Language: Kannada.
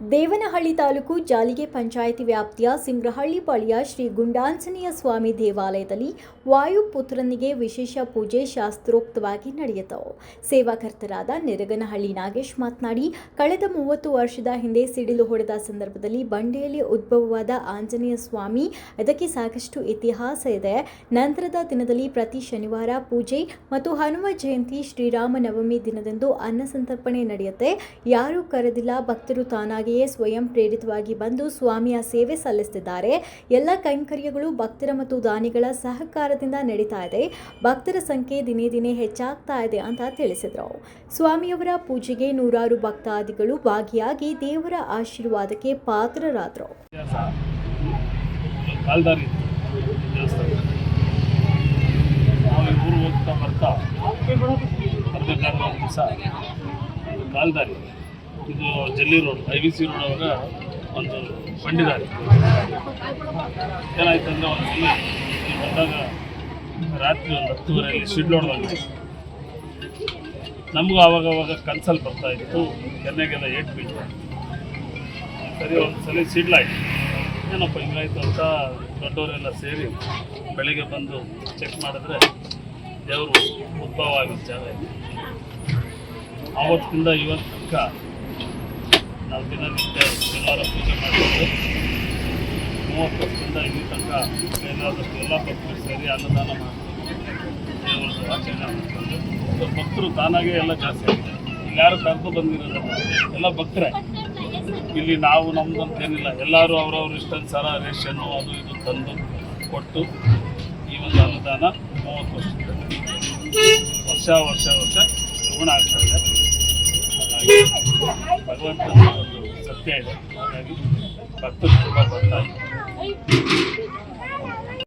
ದೇವನಹಳ್ಳಿ ತಾಲೂಕು ಜಾಲಿಗೆ ಪಂಚಾಯಿತಿ ವ್ಯಾಪ್ತಿಯ ಸಿಂಗ್ರಹಳ್ಳಿ ಪಾಳ್ಯ ಶ್ರೀ ಗುಂಡಾಂಜನೇಯ ಸ್ವಾಮಿ ದೇವಾಲಯದಲ್ಲಿ ವಾಯುಪುತ್ರನಿಗೆ ವಿಶೇಷ ಪೂಜೆ ಶಾಸ್ತ್ರೋಕ್ತವಾಗಿ ನಡೆಯಿತು. ಸೇವಾಕರ್ತರಾದ ನೆರಗನಹಳ್ಳಿ ನಾಗೇಶ್ ಮಾತನಾಡಿ, ಕಳೆದ 30 ವರ್ಷದ ಹಿಂದೆ ಸಿಡಿಲು ಹೊಡೆದ ಸಂದರ್ಭದಲ್ಲಿ ಬಂಡೆಯಲ್ಲಿ ಉದ್ಭವವಾದ ಆಂಜನೇಯ ಸ್ವಾಮಿ, ಅದಕ್ಕೆ ಸಾಕಷ್ಟು ಇತಿಹಾಸ ಇದೆ. ನಂತರದ ದಿನದಲ್ಲಿ ಪ್ರತಿ ಶನಿವಾರ ಪೂಜೆ ಮತ್ತು ಹನುಮ ಜಯಂತಿ, ಶ್ರೀರಾಮನವಮಿ ದಿನದಂದು ಅನ್ನ ಸಂತರ್ಪಣೆ ನಡೆಯುತ್ತೆ. ಯಾರೂ ಕರೆದಿಲ್ಲ, ಭಕ್ತರು ತಾನಾಗಿಯೇ ಸ್ವಯಂ ಪ್ರೇರಿತವಾಗಿ ಬಂದು ಸ್ವಾಮಿಯ ಸೇವೆ ಸಲ್ಲಿಸುತ್ತಿದ್ದಾರೆ. ಎಲ್ಲ ಕೈಂಕರ್ಯಗಳು ಭಕ್ತರ ಮತ್ತು ದಾನಿಗಳ ಸಹಕಾರದಿಂದ ನಡೀತಾ ಇದೆ. ಭಕ್ತರ ಸಂಖ್ಯೆ ದಿನೇ ದಿನೇ ಹೆಚ್ಚಾಗ್ತಾ ಇದೆ ಅಂತ ತಿಳಿಸಿದರು. ಸ್ವಾಮಿಯವರ ಪೂಜೆಗೆ ನೂರಾರು ಭಕ್ತಾದಿಗಳು ಭಾಗಿಯಾಗಿ ದೇವರ ಆಶೀರ್ವಾದಕ್ಕೆ ಪಾತ್ರರಾದರು. ಇದು ಜಲ್ಲಿ ರೋಡ್, IVC ರೋಡ್ ಅವರ ಒಂದು ಬಂಡಿದಾರಿ ಏನಾಯ್ತು ಅಂದರೆ, ಒಂದು ಸಲ ಬಂದಾಗ ರಾತ್ರಿ 10:30 ಸಿಡ್ಲು ಹೊಡೆದಾಗ ನಮಗೂ ಆವಾಗವಾಗ ಕನ್ಸಲ್ಲಿ ಬರ್ತಾ ಇತ್ತು, ಕೆನ್ನೆಗೆಲ್ಲ ಏಟು ಬೀಳ್ತು. ಸರಿ, ಒಂದು ಸಲ ಸಿಡ್ಲಾಯ್ತು, ಏನಪ್ಪ ಹಿಂಗಾಯ್ತು ಅಂತ ದೊಡ್ಡವರೆಲ್ಲ ಸೇರಿ ಬೆಳಿಗ್ಗೆ ಬಂದು ಚೆಕ್ ಮಾಡಿದ್ರೆ ದೇವರು ಉದ್ಭವ ಆಗಿದ್ದ ಜಾಗ ಇದೆ. ಆವತ್ತಿಂದ ಇವತ್ತು ತನಕ ನಾವು ದಿನನಿತ್ಯ ಶನಿವಾರ ಪೂಜೆ ಮಾಡಿದ್ದು 30 ವರ್ಷದಿಂದ ಇಲ್ಲಿ ತನಕ ಬೇಕಾದಷ್ಟು ಎಲ್ಲ ಭಕ್ತರು ಸೇರಿ ಅನ್ನದಾನ ಮಾಡ್ಕೊಂಡು ದೇವರದ್ದು ಆಚರಣೆ ಮಾಡ್ಕೊಂಡು ಭಕ್ತರು ತಾನಾಗೇ ಎಲ್ಲ ಜಾಸ್ತಿ ಆಗಿದೆ. ಇಲ್ಲಿ ಯಾರು ಕರ್ಕೊಂಡು ಬಂದಿರೋದಲ್ಲ, ಎಲ್ಲ ಭಕ್ತರೇ. ಇಲ್ಲಿ ನಾವು ನಮ್ದು ಅಂತೇನಿಲ್ಲ, ಎಲ್ಲರೂ ಅವ್ರವ್ರ ಇಷ್ಟಾನುಸಾರ ರೇಷನ್ನು ಅದು ಇದು ತಂದು ಕೊಟ್ಟು ಈ ಒಂದು ಅನ್ನದಾನ 30 ವರ್ಷದಿಂದ ಗುಣ ಆಗ್ತಾ ಇದೆ. ಹಾಗಾಗಿ ಭಗವಂತನ ಒಂದು ಸತ್ಯ ಇದೆ. ಹಾಗಾಗಿ ಭಕ್ತರು ತುಂಬ ಬರ್ತಾ ಇದೆ.